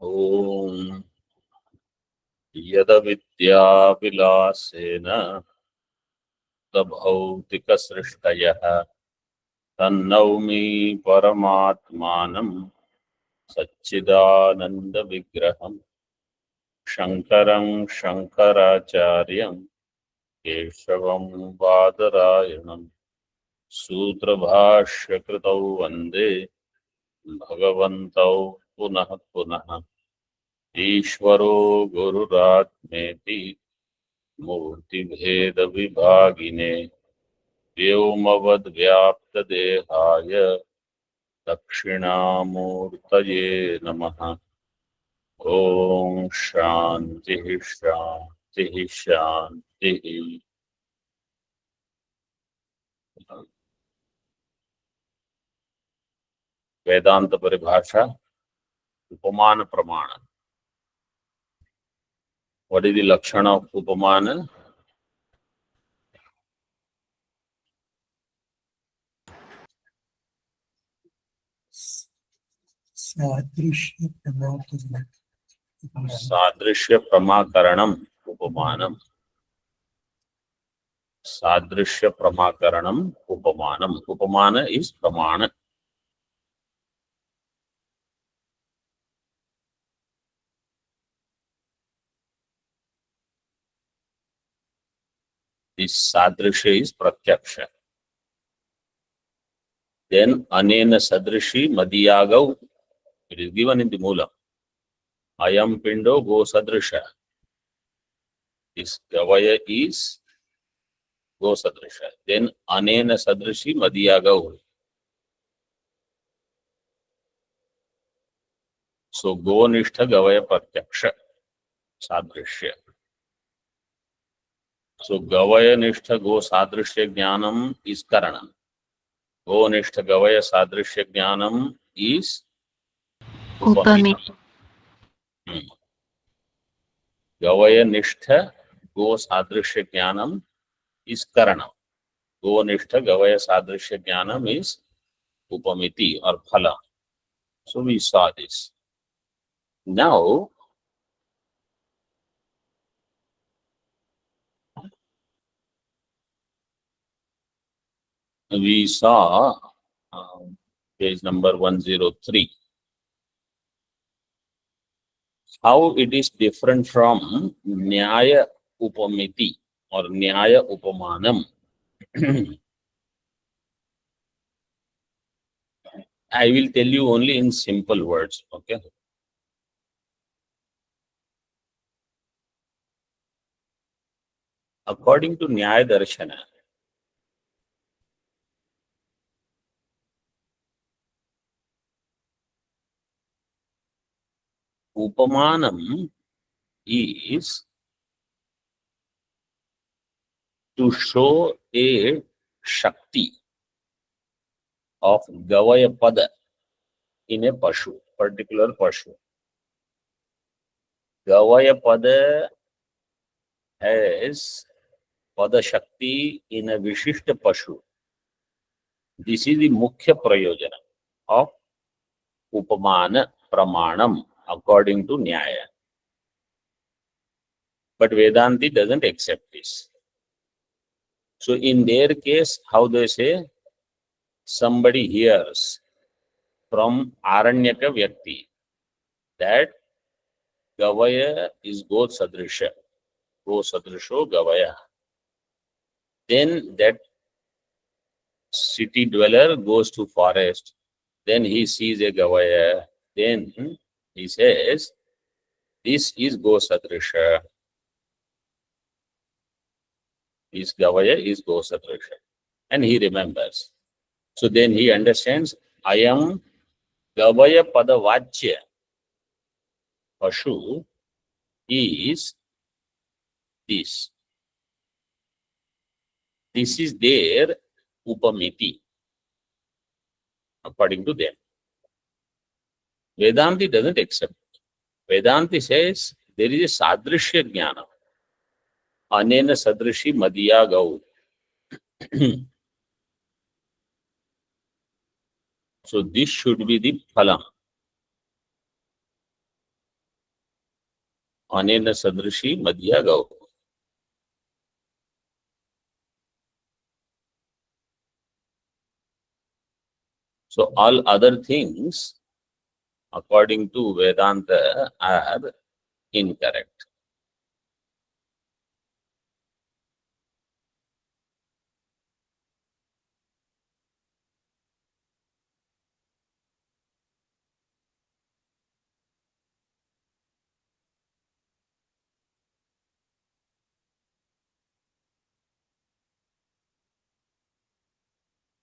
ॐ यदविद्याविलासेन तद्भौतिकसृष्टयः तन्नौमि परमात्मानं सच्चिदानन्दविग्रहं शङ्करं शङ्कराचार्यं केशवं बादरायणं सूत्रभाष्यकृतौ वन्दे भगवन्तौ पुनः पुनः। ईश्वरो गुरुरात्मेति मूर्तिभेदविभागिने व्योमवद्व्याप्तदेहाय दक्षिणामूर्तये नमः। ॐ शान्तिः शान्तिः शान्तिः। वेदांत परिभाषा उपमान प्रमाण. What is the लक्षण of उपमान? सादृश्य प्रमाकरणम उपमानम. सादृश्य प्रमाकरणम उपमानम. उपमान is प्रमाण. This sadrishya is pratyaksha. Then anena sadrishi madhyagav. It is given in the moolam. Ayam pindo go sadrisha. This gavaya is go sadrisha. Then anena sadrishi madhyagav. So go nishtha gavaya pratyaksha sadrishya. So gavaya nishtha go sadrishya jnanam is karanam. Go nishtha gavaya sadrishya jnanam is upamita. Gavaya nishtha go sadrishya jnanam is karanam. Go nishtha gavaya sadrishya jnanam is upamiti or phala. So we saw this. Now we saw page number 103. How it is different from Nyaya Upamiti or Nyaya Upamanam. I will tell you only in simple words, okay? According to Nyaya Darshana, Upamanam is to show a Shakti of Gavaya Pada in a Pashu, particular Pashu. Gavaya Pada has Pada Shakti in a Vishishta Pashu. This is the Mukhya Prayojana of Upamana Pramanam according to Nyaya. But Vedanti doesn't accept this. So in their case, how they say, somebody hears from Aranyaka Vyakti that Gavaya is Go Sadrisha. Go Sadrisho Gavaya. Then that city dweller goes to forest. Then he sees a Gavaya. Then he says, this is Go Sadrisha. This Gavaya is Go Sadrisha. And he remembers. So then he understands, I am Gavaya Pada Vachya. Pashu is this. This is their Upamiti, according to them. Vedanti doesn't accept it. Vedanti says there is a Sadrishya Jnana. Anena Sadrishi Madhya Gau. So this should be the phalam. अनेन सदृशी मदिया गौ. So all other things, according to Vedanta, are incorrect.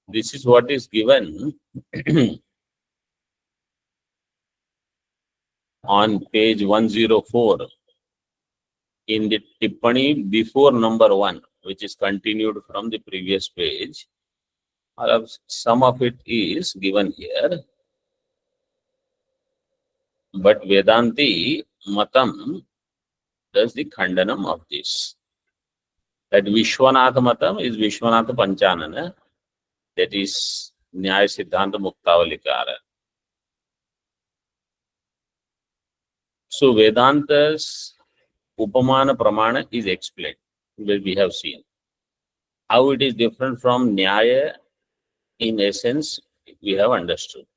This is what is given on page 104 in the Tippani before number 1, which is continued from the previous page. Some of it is given here, but Vedanti Matam does the Khandanam of this. That Vishwanath Matam is Vishwanath Panchanana, that is Nyaya Siddhanta Muktavalikara. So Vedanta's Upamana Pramana is explained, where we have seen. How it is different from Nyaya, in essence, we have understood.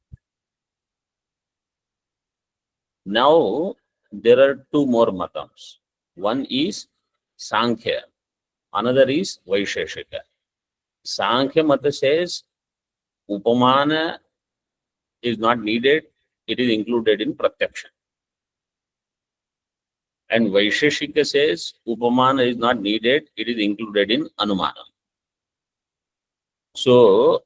Now, there are two more matams. One is Sankhya, another is Vaisheshika. Sankhya Mata says Upamana is not needed, it is included in Pratyaksha. And Vaisheshika says Upamana is not needed, it is included in Anumana. So,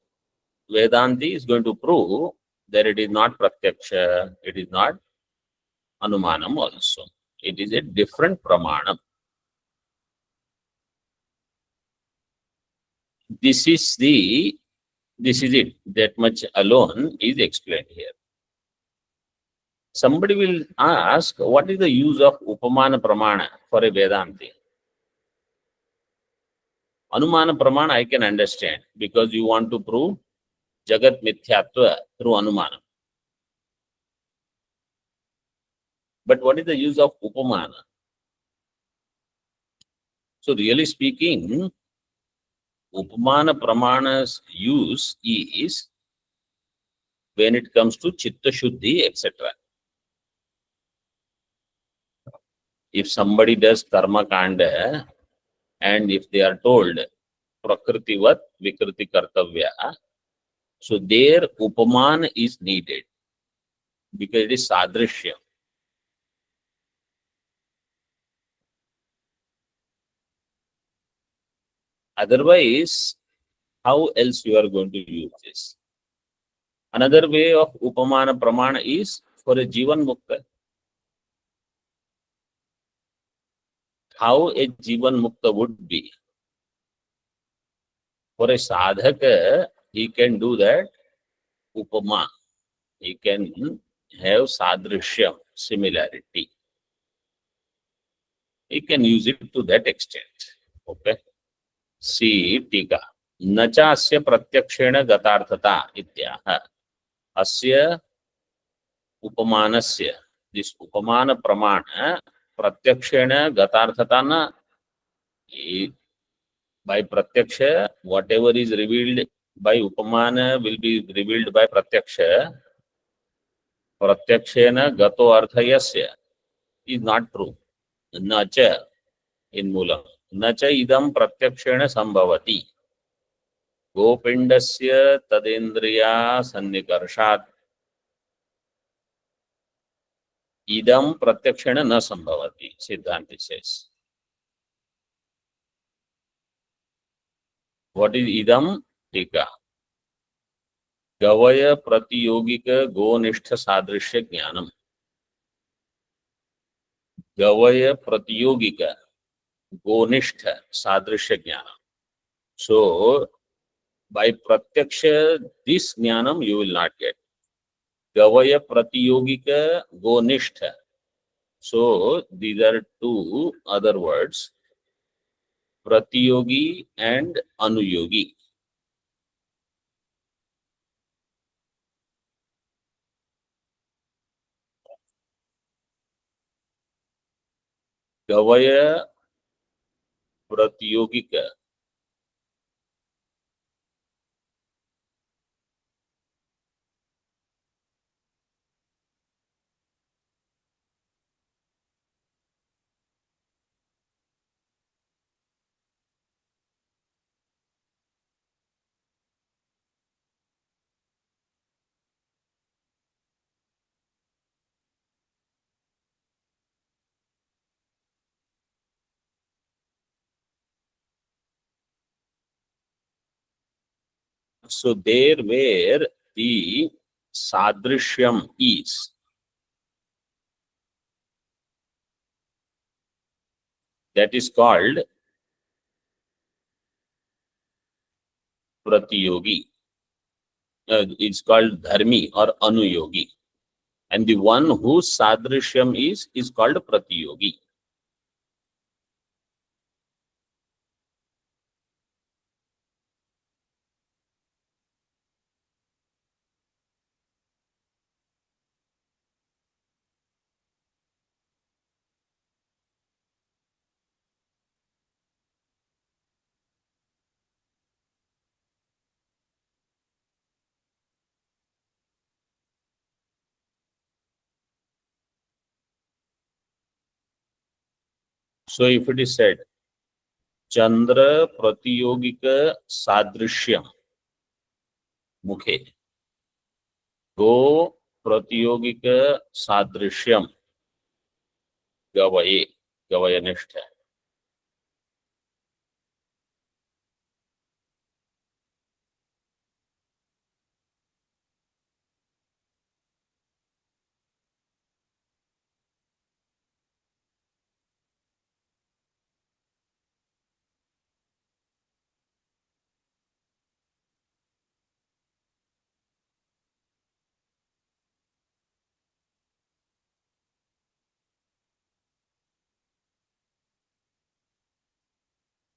Vedanti is going to prove that it is not Pratyaksha, it is not Anumanam also. It is a different Pramanam. This is it. That much alone is explained here. Somebody will ask, what is the use of Upamana Pramana for a Vedanti? Anumana Pramana I can understand, because you want to prove Jagat Mithyatva through Anumana. But what is the use of Upamana? So really speaking, Upamana Pramana's use is when it comes to Chitta Shuddhi, etc. If somebody does Karma Kanda and if they are told Prakritivat Vikriti Kartavya, so there Upamana is needed because it is Sadrishyam. Otherwise, how else you are going to use this? Another way of Upamana Pramana is for a Jivan Mukta. How a Jivan Mukta would be. For a Sadhaka, he can do that Upama. He can have Sadrishyam, similarity. He can use it to that extent. Okay. See, Tika. Nacha asya pratyakshena gatarthata ityaha. Asya upamanasya. This upamana pramana pratyakshena gatarthata na. By pratyaksha, whatever is revealed by upamana will be revealed by pratyaksha. Pratyakshena gato arthayasya is not true. Nacha in Moolam. Nacha idam pratyakshena sambhavati. गोपिंडस्य तदेन्द्रिया सन्निकर्षात् इदम प्रत्यक्षेण न संभवति. सिद्धांति says. What is idam? टीका. गवय प्रतियोगिक गोनिष्ठ सादृश्य ज्ञानम. गवय प्रतियोगिक गोनिष्ठ सादृश्य ज्ञानम. So by pratyaksha, this jnanam you will not get. Gavaya pratiyogika gonishtha. So these are two other words, pratiyogi and anuyogi. गवय प्रतियोगिक so there where the sadrishyam is, that is called pratiyogi. It's called dharmi or anuyogi, and the one whose sadrishyam is called pratiyogi. So if it is said Chandra pratiyogika sadrishyam mukhe, go pratiyogika sadrishyam gavaye, gavayanishta.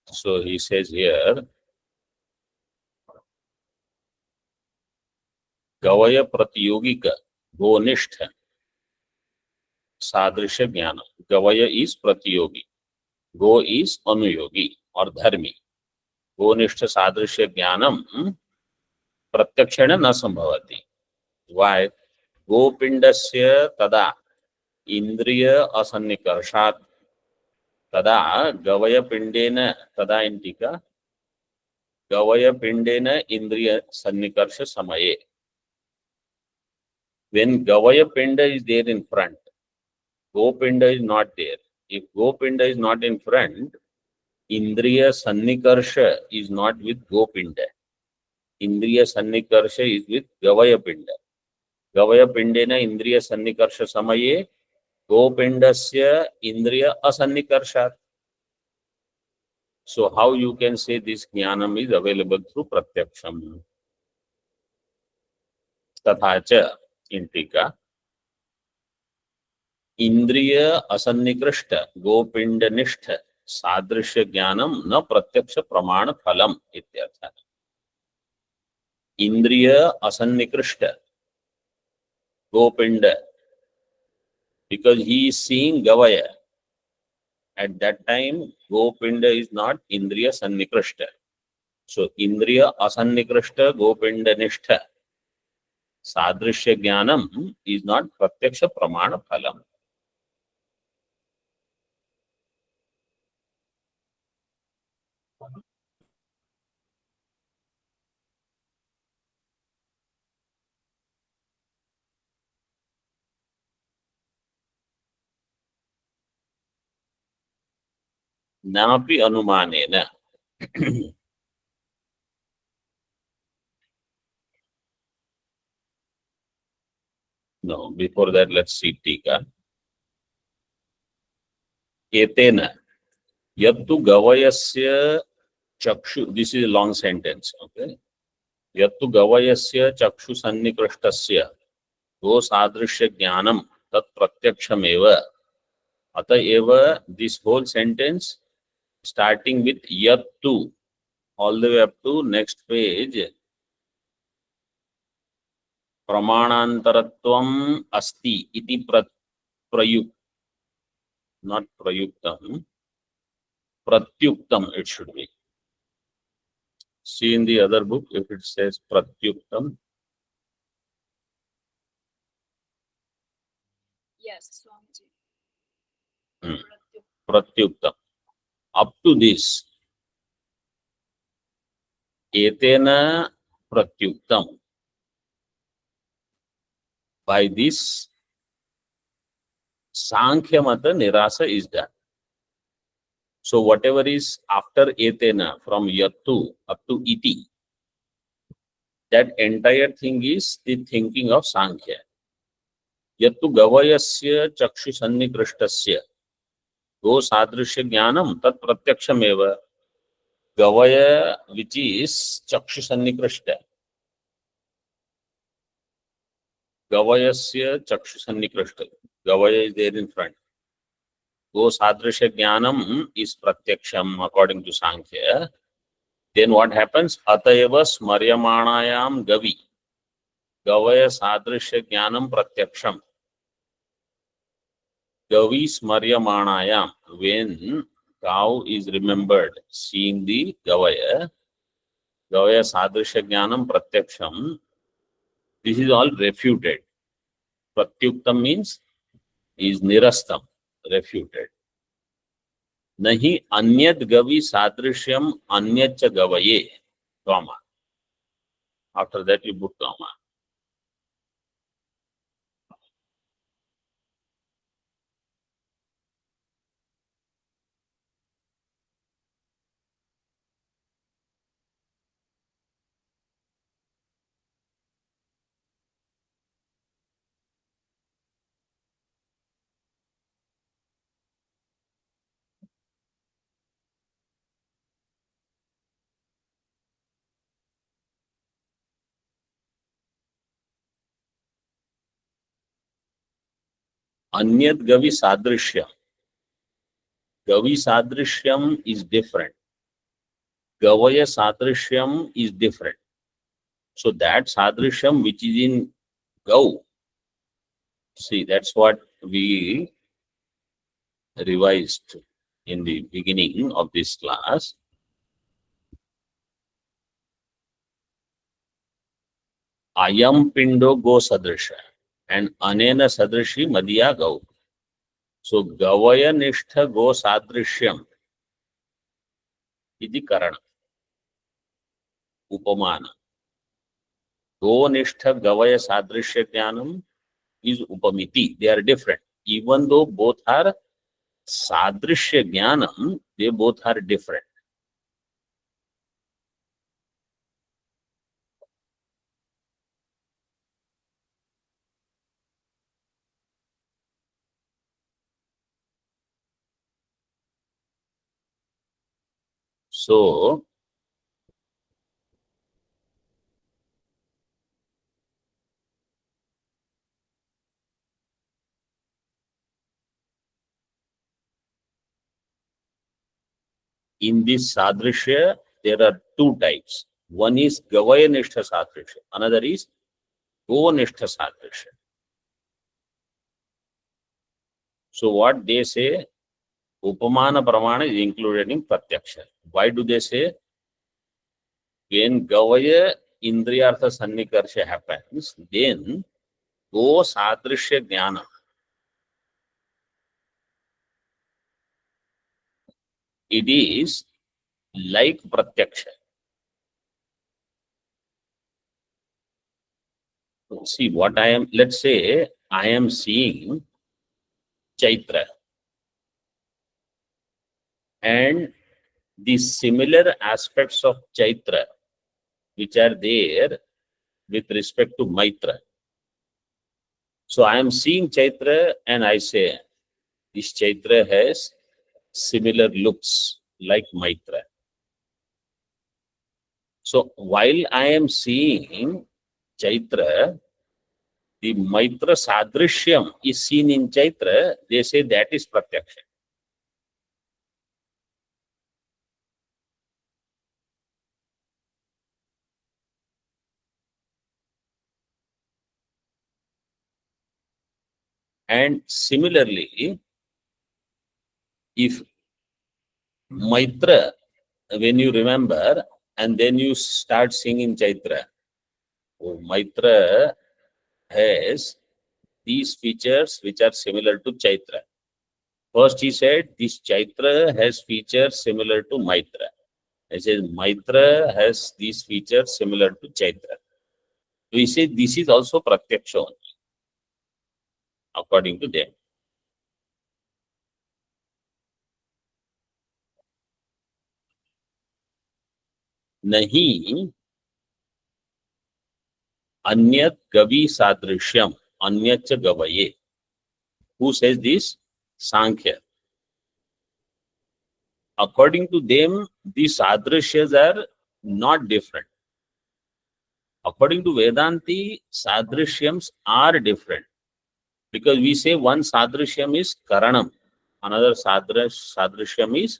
So he says here, गवय प्रतियोगिक गोनिष्ठ सादृश्य ज्ञान. गवय is प्रतियोगी, गो is अनुयोगी और धर्मी. गोनिष्ठ सादृश्य ज्ञानम प्रत्यक्षेण न संभवति. वाय? गोपिंडस्य तदा इंद्रिय असन्निकर्षात्, तदा गवयपिंडेन, तदा इन टीका गवयपिंडेन इंद्रिय सन्निकर्ष समये. When Gavayapinda is there in front, Gopinda is not there. If Gopinda is not in front, Indriya Sannikarsha is not with Gopinda. Indriya Sannikarsha is with Gavayapinda. Gavayapindena Indriya Sannikarsha Samaye, Gopindasya Indriya Asannikarshat. So how you can say this Jnanam is available through Pratyaksham? Tathacha in Tika. इंद्रिय असन्निकृष्ट गोपिंडनिष्ठ सादृश्य ज्ञानम न प्रत्यक्ष प्रमाण फलम इत्यर्थ. इंद्रिय असन्निकृष्ट गोपिंड, because he is seeing Gavaya. At that time, Gopinda is not Indriya Sannikrishta. So, Indriya Asannikrishta Gopinda Nishtha Sadrishya Jnanam is not Pratyaksha Pramana Phalam. Napi Anumanena. No, before that, let's see Tika. Etena Yattu Gavayasya Chakshu. This is a long sentence. Okay. Yattu Gavayasya Chakshu Sannikrishtasya Go Sadrishya Jnanam Tat Pratyaksham Ataeva. This whole sentence starting with Yattu all the way up to next page. Pramanantaratvam asti iti prayuk. not prayuktam, pratyuktam it should be. See in the other book if it says pratyuktam. Yes, Swamiji. Pratyuktam. Up to this, etena pratyuktam. By this, Sankhya Mata Nirasa is done. So whatever is after etena, from yattu up to iti, that entire thing is the thinking of Sankhya. Yattu gavayasya chakshu sannikrishtasya go sadrishya jnanam tat pratyakshameva. Gavaya, which is chakshu sannikrishta. Gavayasya chakshu sannikrishta. Gavaya is there in front. Go sadrishya jnanam is pratyaksham according to Sankhya. Then what happens? Atayava smaryamanayam gavi. Gavaya sadrishya jnanam pratyaksham. Gavi smaryamanayam. When cow is remembered, seeing the Gavaya, Gavaya sadrishya jnanam pratyaksham. This is all refuted. Pratyuktam means is nirastam, refuted. Nahi anyad gavi sadrishyam anyacha gavaye, comma. After that you put comma. Anyad gavi sadrishyam. Gavi sadrishyam is different. Gavaya sadrishyam is different. So that sadrishyam which is in Gau, see, that's what we revised in the beginning of this class. Ayam pindo go sadrisha and anena sadrishi madhya gau. So gavaya nishtha go sadrishyam iti karana. Upamana. Go nishtha gavaya sadrishya jnanam is upamiti. They are different. Even though both are sadrishya jnanam, they both are different. So in this sadrishya, there are two types. One is gavaya nishtha sadrishya. Another is go nishtha sadrishya. So what they say, upamana pramana is included in pratyaksha. Why do they say? When gavaya indriyartha sannikarsha happens, then go sadrishya jnana. It is like pratyaksha. See what I am, let's say I am seeing Chaitra and the similar aspects of Chaitra which are there with respect to Maitra. So I am seeing Chaitra and I say, this Chaitra has similar looks like Maitra. So while I am seeing Chaitra, the Maitra Sadrishyam is seen in Chaitra, they say that is Pratyaksha. And similarly, If Maitra, when you remember, and then you start singing Chaitra. Oh, Maitra has these features which are similar to Chaitra. First he said this Chaitra has features similar to Maitra. He says Maitra has these features similar to Chaitra. We say this is also Pratyaksha only, according to them. Nahi anyat gavi sadrishyam anyat gavaye. Who says this? Sankhya. According to them, these sadrishyas are not different. According to Vedanti, sadrishyams are different. Because we say one sadrishyam is karanam, another sadrishyam is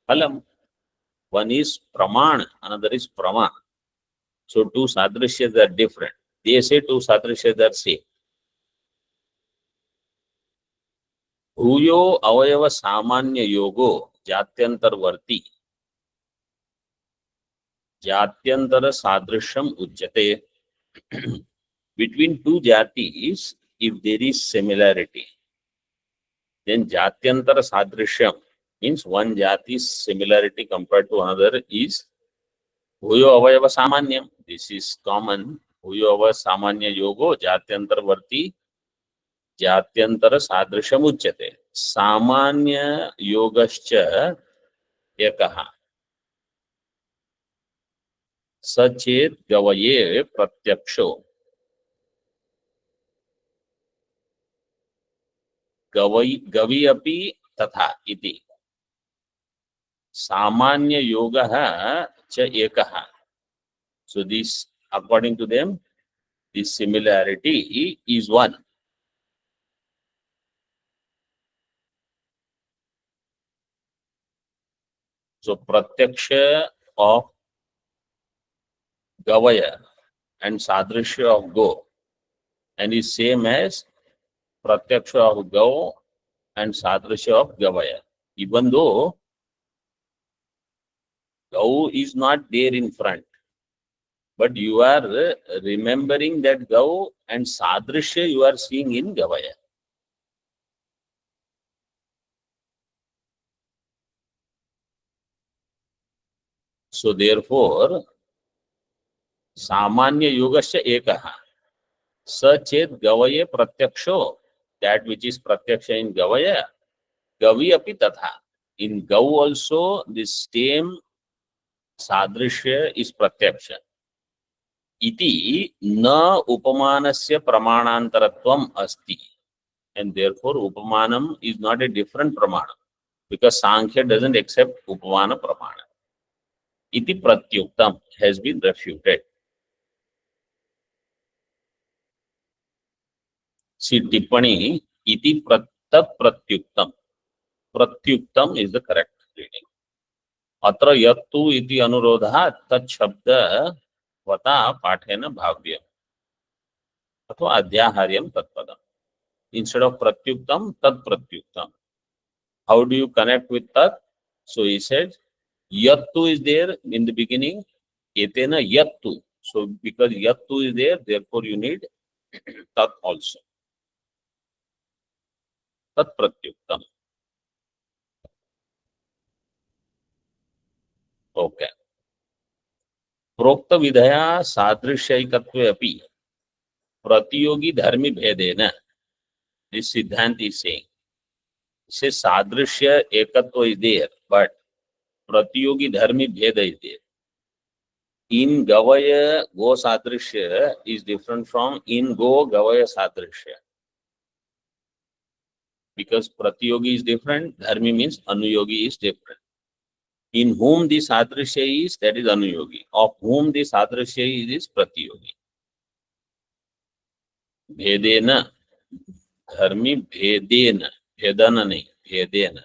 phalam. One is praman, another is prama. So two sadrishyas are different. They say two sadrishyas are same. Bhuyo avayava samanya yogo jatyantarvarti jatyantara sadrishyam ujjate. Between two jatis, if there is similarity, then jatyantara sadrishyam means one jati's similarity compared to another is bhuyo avayava samanyam. This is common. Bhuyo avayava samanya yogo jatyantarvarti जात्यंतर सादृशम उच्यते. सामान्य योगश्च एकः सचेत गवये प्रत्यक्षो गवि अपि तथा इति. सामान्य योगः च एकः. So this, according to them, this similarity is one. So pratyaksha of gavaya and sadrishya of go and is same as pratyaksha of go and sadrishya of gavaya. Even though Gau is not there in front, but you are remembering that Gau and Sadrishya you are seeing in Gavaya. So therefore, Samanya Yogasya Ekaha. Sachet Gavaye Pratyaksho, that which is Pratyaksha in Gavaya, Gavi api tatha. In Gau also, this same Sadrishya is Pratyaksha. Iti na upamanasya pramanantaratvam asti. And therefore, upamanam is not a different pramana. Because Sankhya doesn't accept upamana pramana. Iti pratyuktam has been refuted. See Tippani, iti pratyuktam. Pratyuktam is the correct reading. Atra yattu iti anurodha tat shabda vata pathena bhavyam. Athva adhyaharyam tatpadam. Instead of pratyuktam, tat pratyuktam. How do you connect with tat? So he said, yattu is there in the beginning, etena yattu. So because yattu is there, therefore you need tat also. Tat pratyuktam. Okay. प्रोक्त विधया सादृश्यैकत्वे अपि प्रतियोगी धर्मी भेदेन. This Siddhant is saying, say sadrishya ekatva is there, but pratyogi dharmi bheda is there. In Gavaya, Go Sadrishya is different from in Go Gavaya Sadrishya. Because Pratyogi is different, Dharmi means Anuyogi is different. In whom the Sadrishya is, that is Anuyogi. Of whom the Sadrishya is Pratyogi. Bhedena, Dharmi Bhedena, Bhedana nahi, Bhedena.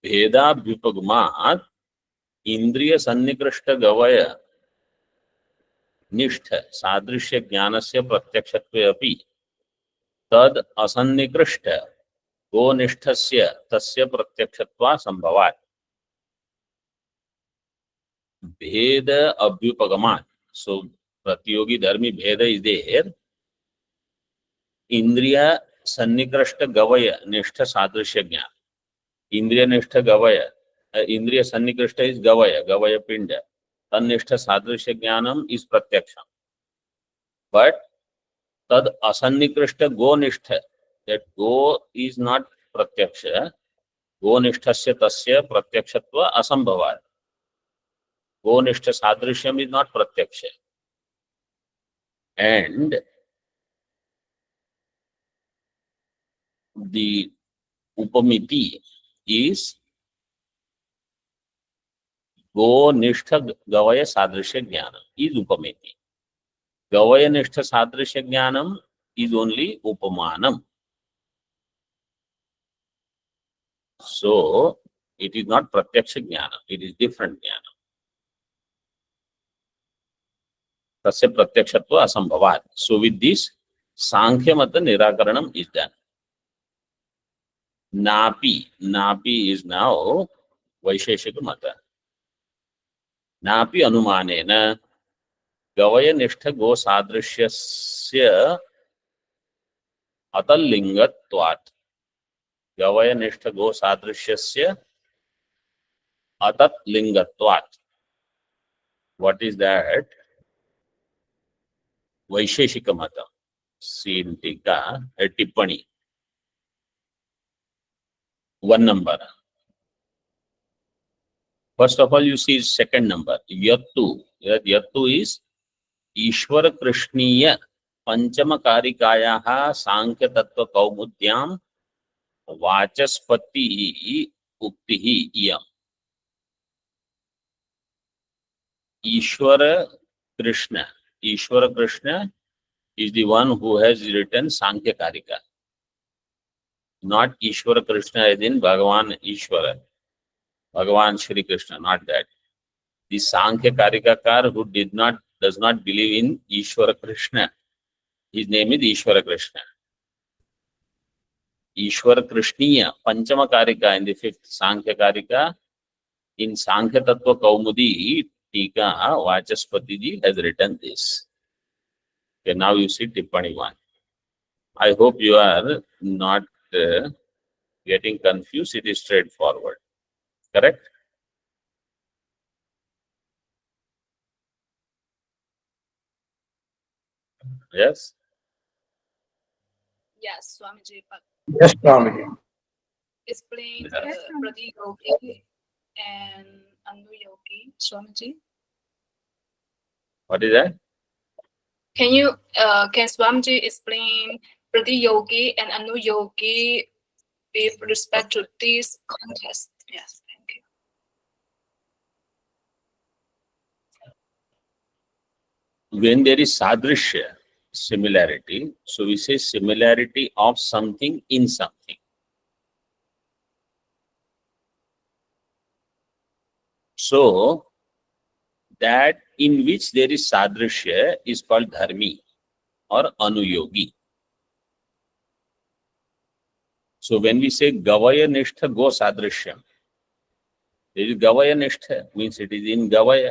भेदाभ्युपगमात् इंद्रिय सन्निकृष्ट गवय निष्ठ सादृश्य ज्ञानस्य प्रत्यक्षत्वे अपि तद असन्निकृष्ट गोनिष्ठस्य तस्य प्रत्यक्षत्वा संभवात् भेद अभ्युपगमात्. So प्रतियोगी धर्मी भेद is there. इंद्रिय सन्निकृष्ट गवय निष्ठ सादृश्य ज्ञान. इंद्रिय निष्ठ गवय, इंद्रिय सन्निकृष्ट इज गवय, गवय पिंड. तन्निष्ठ सादृश्य ज्ञानम इज प्रत्यक्ष. बट तद असन्निकृष्ट गोनिष्ठ, that go is not प्रत्यक्ष. गोनिष्ठस्य तस्य प्रत्यक्षत्व असंभवात्. गोनिष्ठ सादृश्यम is not प्रत्यक्ष. And the upamiti is गोनिष्ठ गवय सादृश्य ज्ञान is upamiti. गवय निष्ठ सादृश्य ज्ञानम is only upamanam. So it is not pratyaksha jnana, it is different jnana. Tasya pratyakshatva asambhavat. So with this, Sankhya mata nirakaranam is done. Napi. Napi is now Vaisheshika mata. Napi anumanena gavaya nishtha go sadrishyasya atallingatvat. Gavaya nishtha go sadrishyasya atatlingatvat. What is that? Vaisheshika mata. See in Tika, a tippani. One number. First of all, you see second number. Yattu. Yattu is Ishwara Krishniya Panchama Karikayaha Sankhya Tattva Kaumudyam Vachaspati Uktihi Iyam. Ishwara Krishna. Ishwara Krishna is the one who has written Sankhya Karika. Not Ishwara Krishna as in Bhagavan Ishwara. Bhagavan Shri Krishna, not that. The Sankhya Karikakar who does not believe in Ishwara Krishna. His name is Ishwara Krishna. Ishwara Krishniya, Panchama Karika in the fifth Sankhya Karika. In Sankhya Tattva Kaumudi, Tika Vachaspati ji has written this. Okay, now you see Tippani 1. I hope you are not getting confused. It is straightforward. Correct? Yes? Yes, Swamiji. Yes, Swamiji. Explain Yes. Pratiyogi and Anuyogi, Swamiji. What is that? Can Swamiji explain Pratiyogi and Anuyogi with respect to this contest? Yes, thank you. When there is sadrishya, similarity, so we say similarity of something in something. So that in which there is sadrishya is called dharmi or anuyogi. So when we say gavaya nishtha go sadrishyam, there is gavaya nishtha, means it is in gavaya,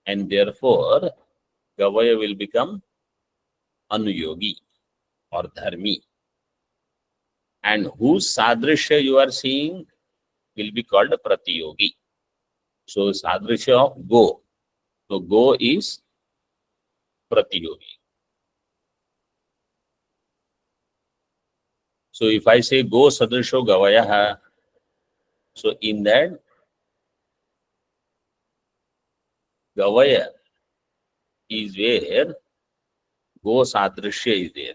and therefore gavaya will become anuyogi or dharmi. And whose sadrishya you are seeing will be called pratiyogi. So sadrishya of go. So go is pratiyogi. So if I say go sadrisho gavayaha, so in that gavaya is where go sadrishya is there.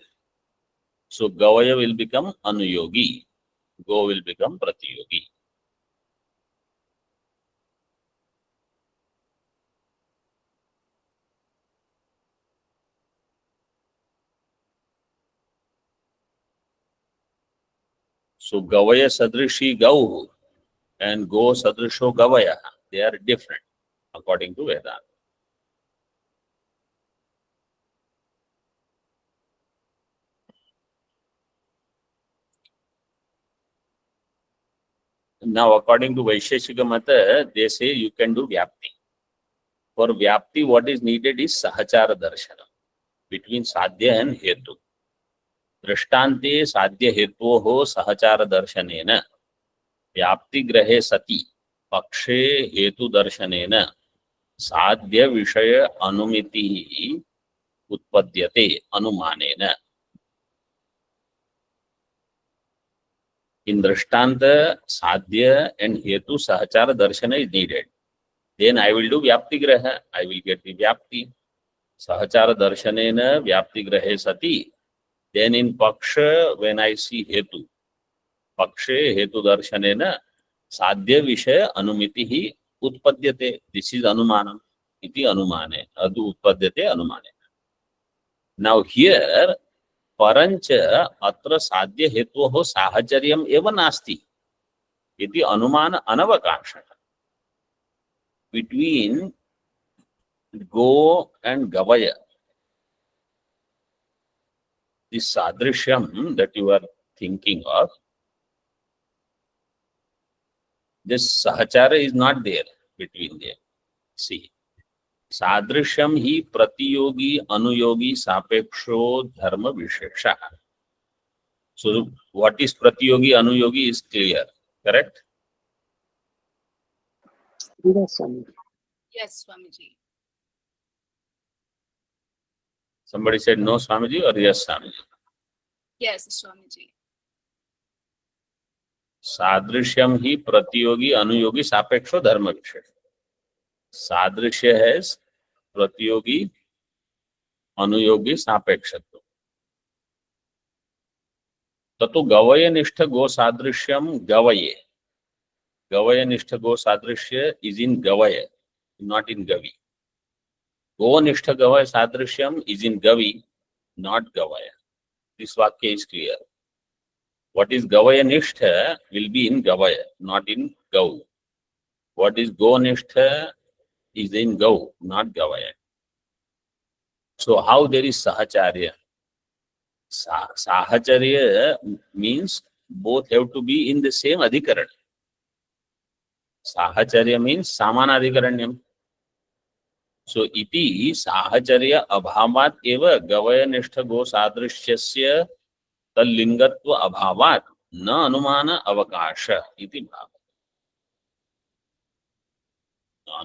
So gavaya will become anuyogi, go will become pratiyogi. So gavaya sadrishi gau and go sadrisho gavaya, they are different according to Vedanta. Now, according to Vaisheshika Mata, they say you can do Vyapti. For Vyapti, what is needed is Sahachara Darshana between Sadhya and Hetu. Drishtante Sadhya Hetuoho Sahachara Darshanena Vyapti Grahe Sati Pakshe Hetu Darshanena Sadhya Vishaya Anumiti Utpadyate Anumanena. In Drishtanta, Sadhya and Hetu Sahachara Darshana is needed. Then I will do Vyapti Graha. I will get the Vyapti. Sahachara Darshanena Vyapti Grahe Sati. Then in Paksha, when I see Hetu, Pakshe Hetu Darshanena Sadhya Vishaya Anumiti Utpadyate. This is Anumanam. Iti Anumane. Adu Utpadyate Anumane. Now here, Parancha Atra Sadhya Hetuho Sahacharyam Eva Nasti. Iti Anumana Anavakasha. Between Go and Gavaya, this Sadrishyam that you are thinking of, this Sahachara is not there between them. See, Sadrishyam hi Pratiyogi Anuyogi Sapeksho Dharma Vishesha. So, what is Pratiyogi Anuyogi is clear, correct? Yes, Swamiji. Yes, Swamiji. Somebody said no, Swamiji, or yes, Swamiji? Yes, Swamiji. Sadrishyam hi Pratiyogi Anuyogi Sapeksho Dharma Vishesha. Sadrishya has Pratiyogi Anuyogi Sapekshatu. Tatu Gavaya Nishtha Go Sadrishyam Gavaye. Gavaya Nishtha Go Sadrishya is in Gavaya, not in Gavi. Go Nishtha Gavaya Sadrishyam is in Gavi, not Gavaya. This Vakya is clear. What is Gavaya Nishtha will be in Gavaya, not in Gau. What is Go Nishtha is in Gau, not Gavaya. So how there is Sahacharya? Sahacharya means both have to be in the same adhikaran. Sahacharya means Samanadhikaranyam. So iti Sahacharya abhavat eva Gavaya Nishtha Go Sadrishyasya Tallingatva abhavat na Anumana avakasha iti bhava.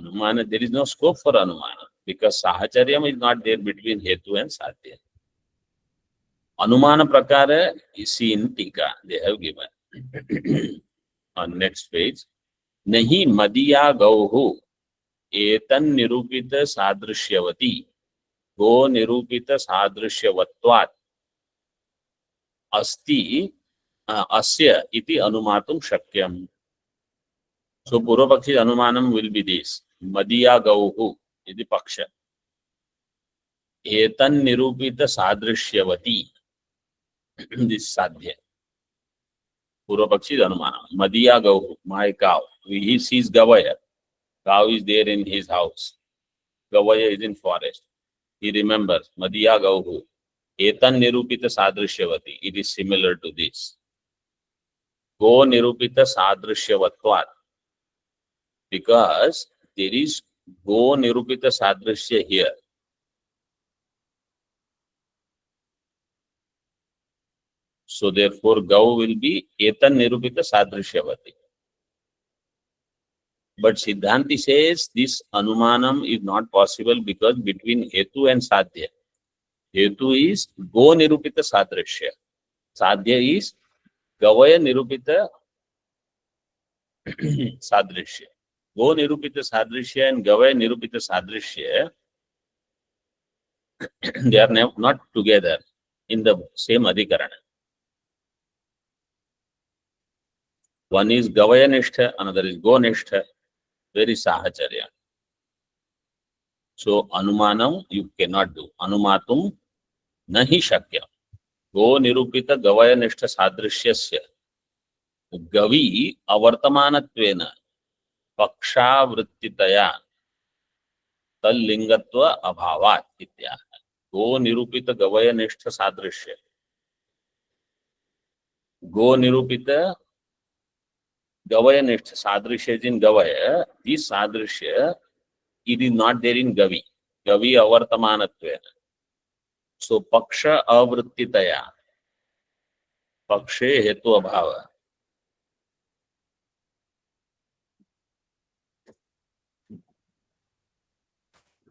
Anumana, there is no scope for Anumana because Sahacharyam is not there between Hetu and Sadhya. Anumana Prakara is seen Tika, they have given. On next page. Nahi Madiya Gauhu Etan Nirupita Sadrishyavati Go Nirupita Sadrishyavatvat Asti Asya iti Anumatum Shakyam. So Purvapakshi Anumanam will be this. Madiya Gauhu is the Paksha. Etan Nirupita Sadrishyavati. This Sadhya. Purvapakshi Anumanam. Madiya Gauhu, my cow. He sees Gavaya. Cow is there in his house. Gavaya is in forest. He remembers Madiya Gauhu. Etan Nirupita Sadrishyavati. It is similar to this. Go Nirupita Sadrishyavatvat. Because there is Go Nirupita Sadrishya here. So therefore Gau will be Etan Nirupita Sadrishyavati. But Siddhanti says this Anumanam is not possible because between Hetu and Sadhya. Hetu is Go Nirupita Sadrishya. Sadhya is Gavaya Nirupita Sadrishya. Go Nirupita Sadrishya and Gavaya Nirupita Sadrishya, they are not together in the same adhikarana. One is Gavaya Nishtha, another is Go Nishtha. Where is Sahacharya? So Anumanam you cannot do. Anumatum nahi shakya. Go Nirupita Gavaya Nishtha Sadrishyasya. Gavi avartamanatvena Paksha Vrittitaya Tallingatva Abhavat Itya. Go Nirupita Gavaya Nishtha Sadrishya. Go Nirupita Gavaya-nishtha sadrishya is in Gavaya. This sadrishya, it is not there in Gavi. Gavi avartamanatve. So paksha avrittitaya. Pakshe hetu abhava.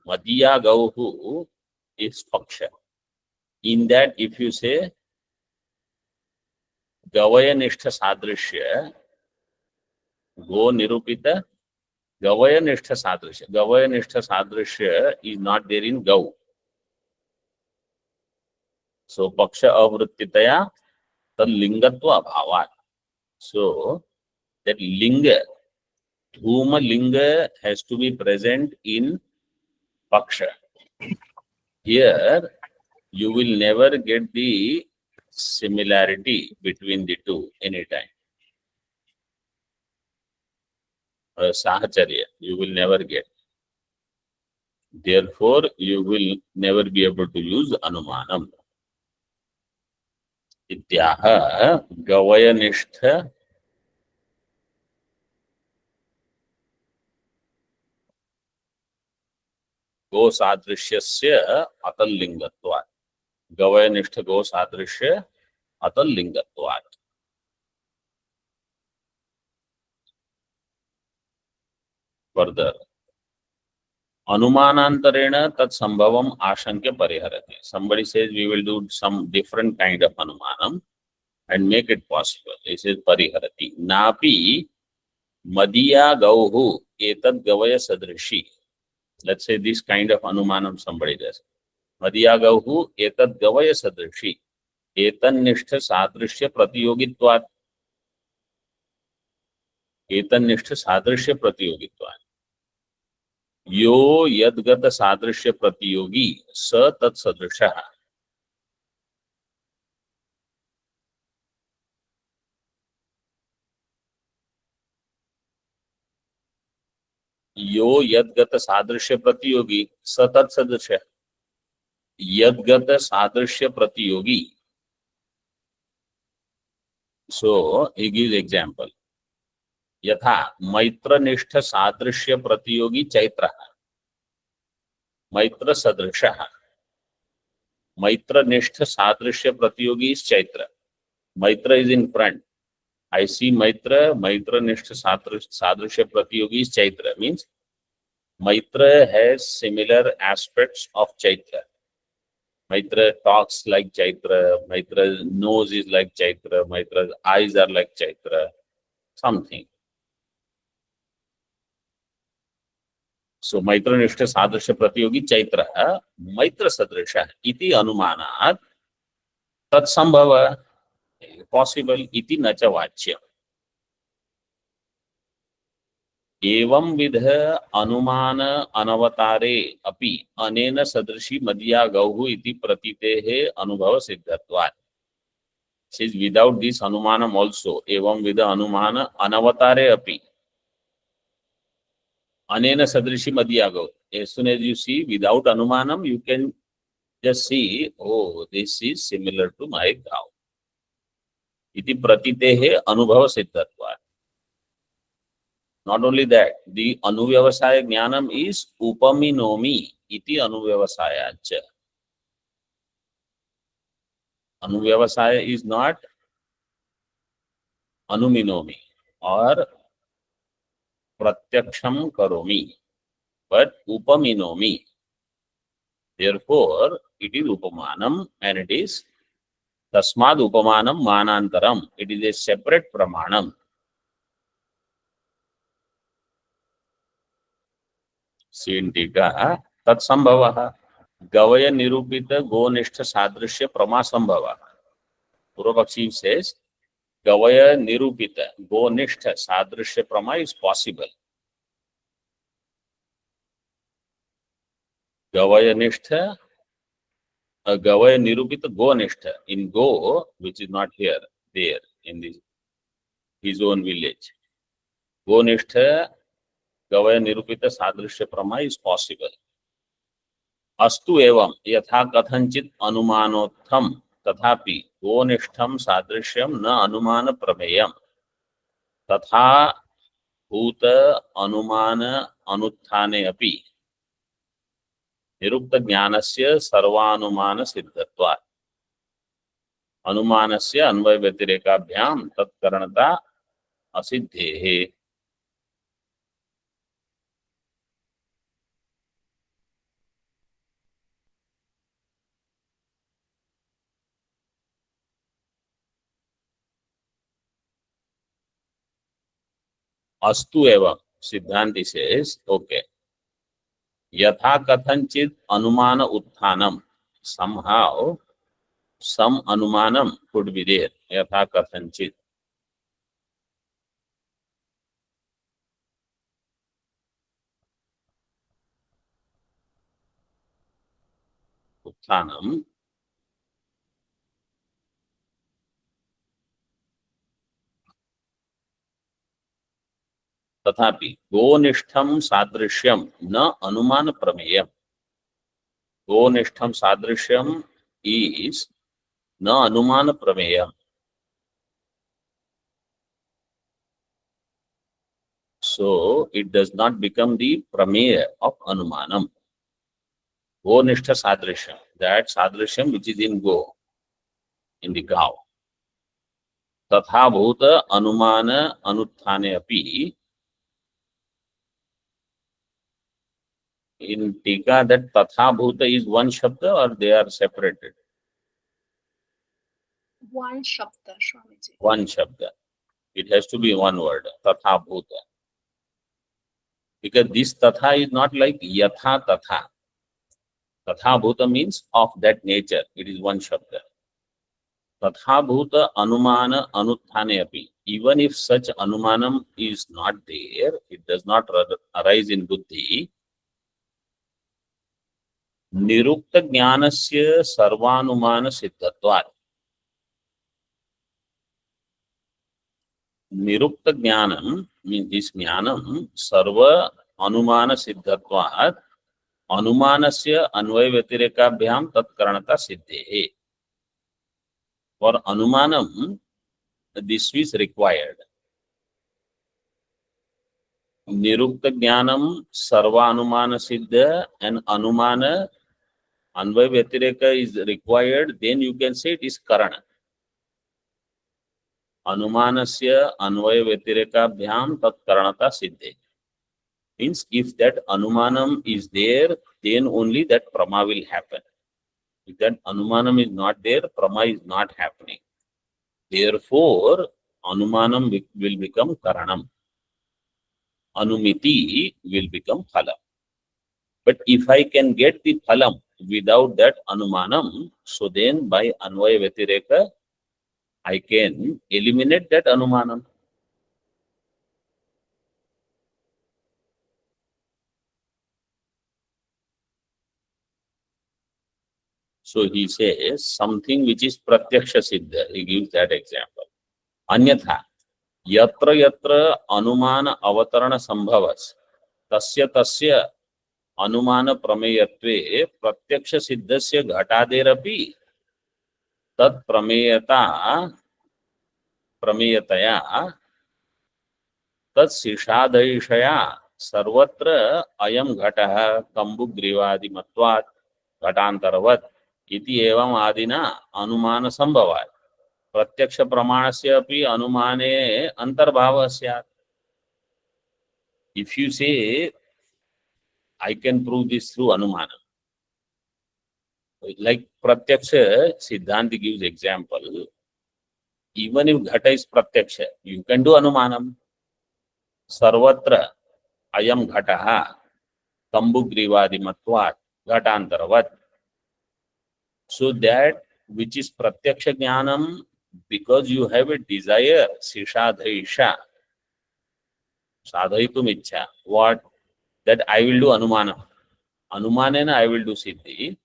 Madhya gauhu is paksha. In that, if you say Gavaya-nishtha sadrishya, go nirupita, Gavaya-nishtha sadrishya. Gavaya-nishtha sadrishya is not there in Gau. So paksha avrittitaya tad lingatva abhavat. So that linga, dhuma linga has to be present in paksha. Here you will never get the similarity between the two anytime. Sahacharya, you will never get. Therefore, you will never be able to use anumanam. Ityaha gavayanistha go sadrishyasya atallingatvat. Gavayanistha go sadrishya atallingatvat. Further, anumanantarena tat sambhavam ashankya pariharati. Somebody says we will do some different kind of anumanam and make it possible. This is pariharati. Napi madhya gauhu etad gavaya sadrishi. Let's say this kind of anumanam somebody does. Madhya gauhu etad gavaya sadrishi. Etannishta sadrishya pratiyogitvat. Etannishta sadrishya pratiyogitvat. यो यद्गत सादृश्य प्रतियोगी स तत्सदृशः. यो यद्गत सादृश्य प्रतियोगी स तत्सदृशः. यद्गत सादृश्य प्रतियोगी. So he gives example. यथा मैत्रनिष्ठ सादृश्य प्रतियोगी चैत्रः. मैत्र सदृशः. मैत्रनिष्ठ सादृश्य प्रतियोगी is Chaitra. Maitra is in front. I see Maitra. Maitranishtha sadrishya pratiyogi is Chaitra. Means Maitra has similar aspects of Chaitra. Maitra talks like Chaitra. Maitra's nose is like Chaitra. Maitra's eyes are like Chaitra. Something. So Maitranishtha sadrishya pratiyogi Chaitra. Maitra sadrisha iti anumanat tat sambhava. Possible iti nacha vachya. एवं विध अनुमान अनवतारे अपि अनेन सदृशी मदिया गौः इति प्रतीतेः अनुभव सिद्धत्वात्. Says without this anumanam also evam vida anumana anavatare api anena sadrishi madhyago. As soon as you see without anumanam, you can just see, oh, this is similar to my cow. Iti pratitehe anubhava siddhatva. Not only that, the anuvyavasaya jnanam is upaminomi iti anuvyavasaya cha. Anuvyavasaya is not anuminomi or pratyaksham karomi, but upaminomi. Therefore, it is upamanam and it is tasmad upamanam manantaram. It is a separate pramanam. Sintika tat sambhavaha gavaya nirupita gonishta sadrishya prama sambhava. Purvapakshi says gavaya nirupita gonishta sadrishya prama is possible. Gavaya nishtha, gavaya nirupita gonishta in go, which is not here, there in his own village. Gonishta gavaya nirupita sadrishya prama is possible. अस्तु एवं यथा कथंचित अनुमानोत्थम तथापि गोनिष्ठम सादृश्यम न अनुमान प्रमेयम तथा भूत अनुमान अनुत्थाने अपि निरुक्त ज्ञानस्य सर्वानुमान सिद्धत्वात् अनुमानस्य अन्वय व्यतिरेकाभ्याम तत्करणता असिद्धेः। अस्तु एवं सिद्धांति says, okay, यथा कथंचित अनुमान उत्थानम, somehow some anumanam could be there, यथा कथंचित, उत्थानम, तथापि गोनिष्ठम सादृश्यम न अनुमान प्रमेयम। गोनिष्ठम सादृश्यम is न अनुमान प्रमेयम। So it does not become the prameya of anumanam. Go-nishtha sadrishyam, that sadrishyam which is in go, in the cow. Tatha bhuta anumana anuthane api. In Tika, that Tatha bhuta is one shabda or they are separated? One shabda, Swamiji. One shabda. It has to be one word, Tatha bhuta. Because this Tatha is not like Yatha Tatha. Tatha bhuta means of that nature. It is one shabda. Tatha bhuta anumana anuthane api. Even if such anumanam is not there, it does not arise in buddhi. निरुक्त ज्ञानस्य सर्वानुमान सिद्धत्वात्। निरुक्त ज्ञानम means this ज्ञानम सर्व अनुमान सिद्धत्वात् अनुमानस्य अन्वय व्यतिरेकाभ्याम तत्करणता सिद्धेः। For anumanam, this is required. Nirukta jnanam sarva anumana siddha and anumana anvaya vyatireka is required, then you can say it is karana. Anumanasya anvaya vyatireka tat karanata siddhe. Means if that anumanam is there, then only that prama will happen. If that anumanam is not there, prama is not happening. Therefore, anumanam will become karanam. Anumiti will become phalam. But if I can get the phalam without that anumanam, so then by anvaya vyatireka, I can eliminate that anumanam. So he says something which is pratyaksha siddha. He gives that example. Anyatha, yatra yatra anumana avatarana sambhavas, tasya tasya अनुमान प्रमेयत्वे प्रत्यक्ष सिद्धस्य घटादेरपि तत् प्रमेयतया तत् शिषादयिषया सर्वत्र अयं घटः कम्बुग्रीवादिमत्वात् घटान्तरवत् इति एवं आदिना अनुमान संभवात् प्रत्यक्ष प्रमाणस्य अपि अनुमाने अंतर्भावः स्यात्. If you say I can prove this through anumana. Like pratyaksha, Siddhanti gives example. Even if ghata is pratyaksha, you can do anumanam. Sarvatra ayam ghataha kambugrivaadimatvat ghatantaravat. So that which is pratyaksha jnanam, because you have a desire, sishadhaisha, sadhaitum ichha, what? That I will do anumana. Anumanena I will do siddhi.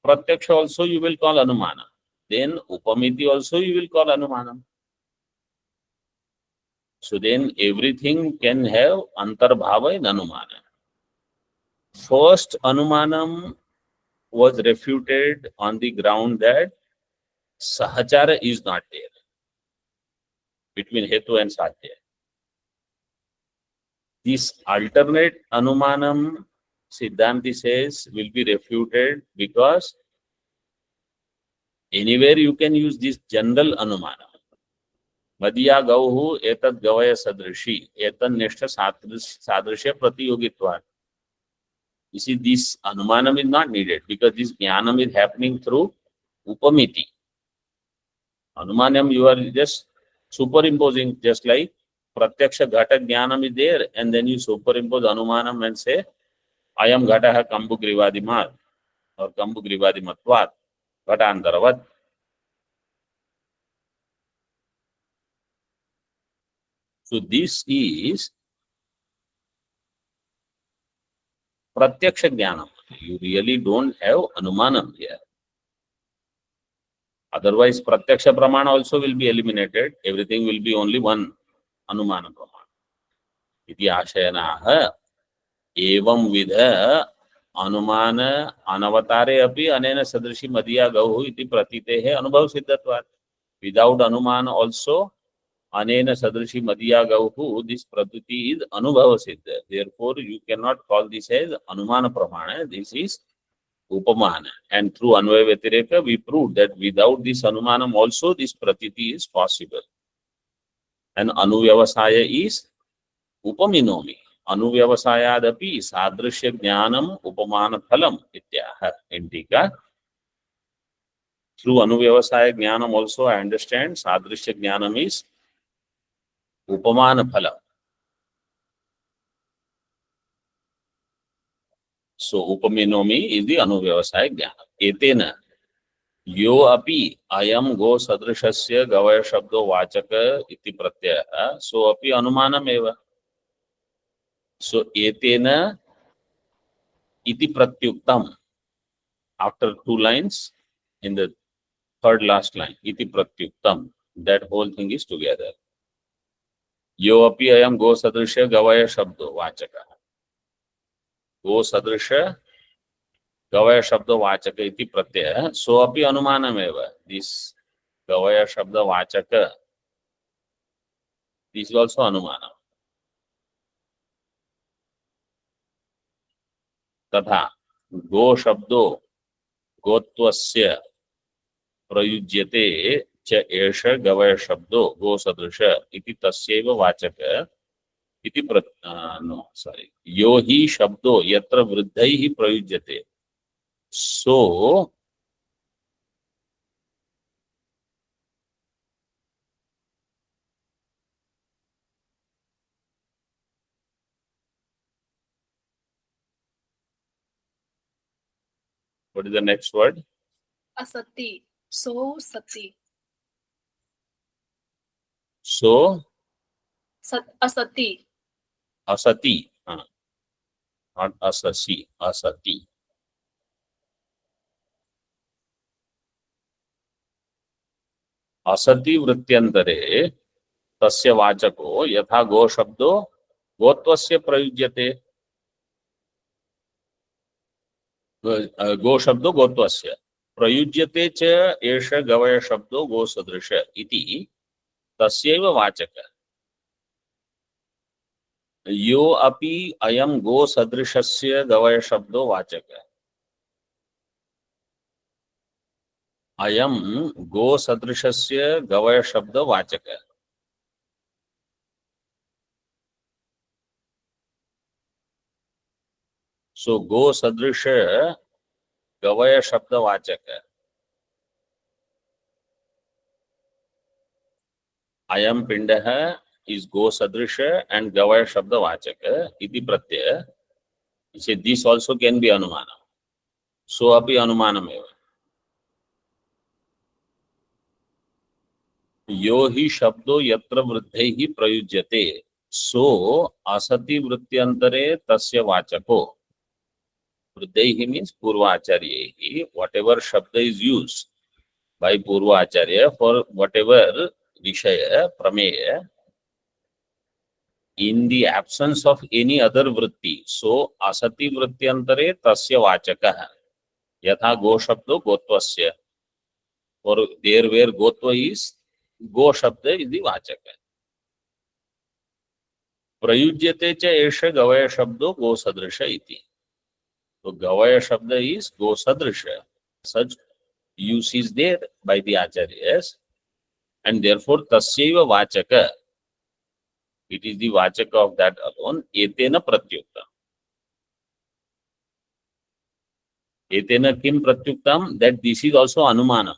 Pratyaksha also you will call anumana. Then upamiti also you will call anumanam. So then everything can have antarbhava in anumana. First anumanam was refuted on the ground that sahachara is not there between hetu and sadhya. This alternate anumanam, Siddhanti says, will be refuted because anywhere you can use this general anumana. Madhya gauhu etad gavaya sadrishi etan nishta sadrisha pratiyogitvat. You see, this anumanam is not needed because this jnanam is happening through upamiti. Anumanam, you are just superimposing, just like pratyaksha ghata jnanam is there, and then you superimpose anumanam and say, ayam ghataha kambu grivadimat or kambu grivadimatvat, ghatantaravad. So this is pratyaksha jnanam. You really don't have anumanam here. Otherwise, pratyaksha pramana also will be eliminated. Everything will be only one anumana pramana. Iti ashayanaha evam vidha anumana anavatare api anena sadrishi madhya gauhu iti pratitehe anubhav siddhatvat. Without anumana also, anena sadrishi madhya gauhu, this pratiti is anubhava siddha. Therefore, you cannot call this as anumana pramana. This is upamana. And through anvaya vyatireka, we proved that without this anumanam also, this pratiti is possible. And anuvyavasaya is upaminomi. Anuvyavasayadapi sadrishya jnanam upamana phalam ityaha. Intika. Through anuvyavasaya jnanam also, I understand sadrishya jnanam is upamana phalam. So upaminomi is the anuvyavasaya jnanam. Etena यो अपि अयम गो सदृशस्य गवय शब्दो वाचक इति प्रत्ययः सो अपि अनुमानमेव. So etena iti pratyuktam. After two lines in the third last line, iti pratyuktam, that whole thing is together. Yo api ayam go sadrisha gavaya shabdo vachaka. Go sadrisha gavaya shabdo vachaka iti pratyaya. So api anumanameva. This gavaya shabda vachaka, this is also anumanam. तथा गो शब्दो गोत्वस्य प्रयुज्यते च एष गवय शब्दो गो सदृश इति तस्यैव वाचक इति नो सॉरी यो हि शब्दो यत्र वृद्धैः प्रयुज्यते सो what is the next word? Asati. So sati. So Asati. asati, not asasi, asati. असति वृत्त्यंतरे तस्य वाचको यथा गो शब्दो गोत्वस्य प्रयुज्यते. गो शब्दो गोत्वस्य प्रयुज्यते च एष गवय शब्दो गो सदृश इति तस्यैव वाचक. यो अपि अयम गो सदृशस्य गवय शब्दो वाचक. अयम गो सदृशस्य गवय शब्द वाचक. सो गो सदृश गवय शब्द वाचक. अयम पिंडः is go sadrisha and gavaya shabda vachaka iti pratyaya. He said this also can be anumana. So api anumanameva. यो हि शब्दो यत्र वृद्धैः प्रयुज्यते सो असति वृत्त्यंतरे तस्य वाचको. वृद्धैः means पूर्वाचार्यैः. Whatever shabda is used by पूर्वाचार्य for whatever vishaya prameya in the absence of any other vritti, so asati vrittyantare tasya vachakah yatha go shabdo gotvasya. For there where gotva is, go shabda is the vachaka. प्रयुज्यते च एष गवय शब्दो गो सदृश इति. तो गवय शब्द is go sadrisha. Such use is there by the acharyas, and therefore tasyaiva vachaka. It is the vachaka of that alone. Etena pratyuktam. Etena kim pratyuktam? That this is also anumana.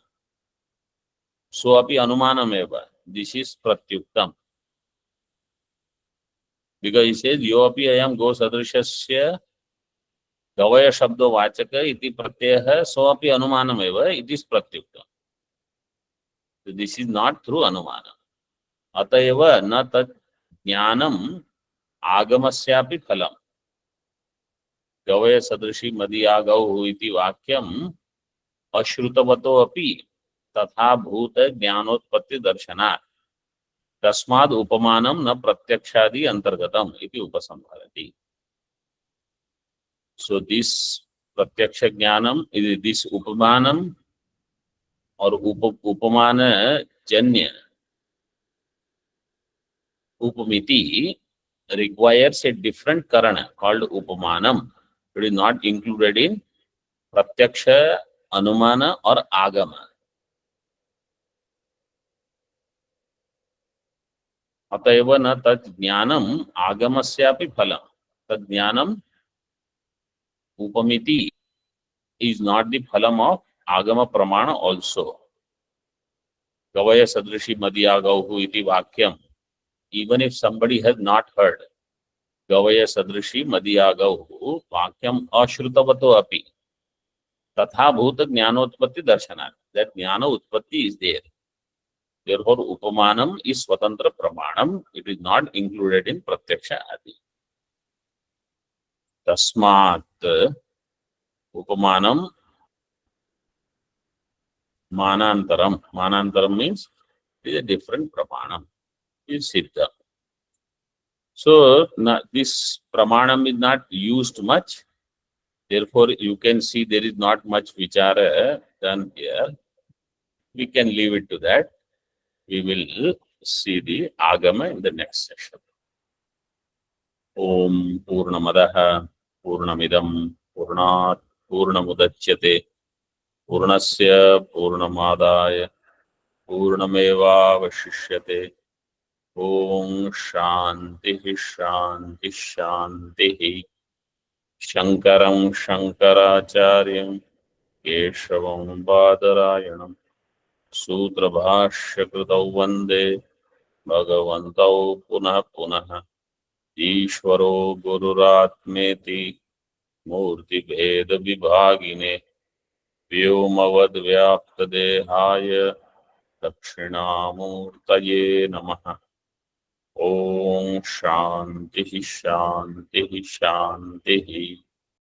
So api anumanam eva. This is pratyuktam. Because he says, yo api ayam go sadrishasya गवय शब्दो वाचक इति प्रत्ययः सो अपि अनुमानमेव. It is प्रत्युक्तम्. This is not through anuman. अतएव न तत् ज्ञानम् आगमस्यापि फलम्. गवय सदृशी मदीयागौ इति वाक्यम् अश्रुतवतो अपि तथा भूत ज्ञानोत्पत्ति दर्शनात् तस्माद् उपमानं न प्रत्यक्षादि अंतर्गतम् इति उपसंहरति. So this pratyaksha jnanam is this upamanam or upamana janya upamiti requires a different karana called upamanam. It is not included in pratyaksha, anumana or agama. अतएव न तत् ज्ञानम आगमस्यापि फलम्. तत् ज्ञानम upamiti is not the phalam of agama pramana also. Gavaya sadrishi madhyagauhu iti vakyam. Even if somebody has not heard Gavaya sadrishi madhyagauhu vakyam ashrutavato api tatha bhuta jnanotpatti darshanat. That jnana utpatti is there. Therefore upamanam is swatantra pramanam. It is not included in pratyaksha adi. Tasmat upamanam manantaram. Manantaram means it is a different pramanam. It is siddha. So this pramanam is not used much. Therefore you can see there is not much vichara done here. We can leave it to that. We will see the agama in the next session. Om Purnamadaha Purnamidam Purnat Purnamudachyate Purnasya Purnamadaya Purnamevavashishyate. Om Shanti Shanti Shanti. Shankaram Shankaracharyam Keshavam Badarayanam Sutra Bhashya Kritau Vande Bhagavantau Punah Punah. ईश्वरो गुरुरात्मेति मूर्ति भेद विभागिने व्योमवद् व्याप्त देहाय दक्षिणामूर्तये नमः. ओम शांति शांति शांति.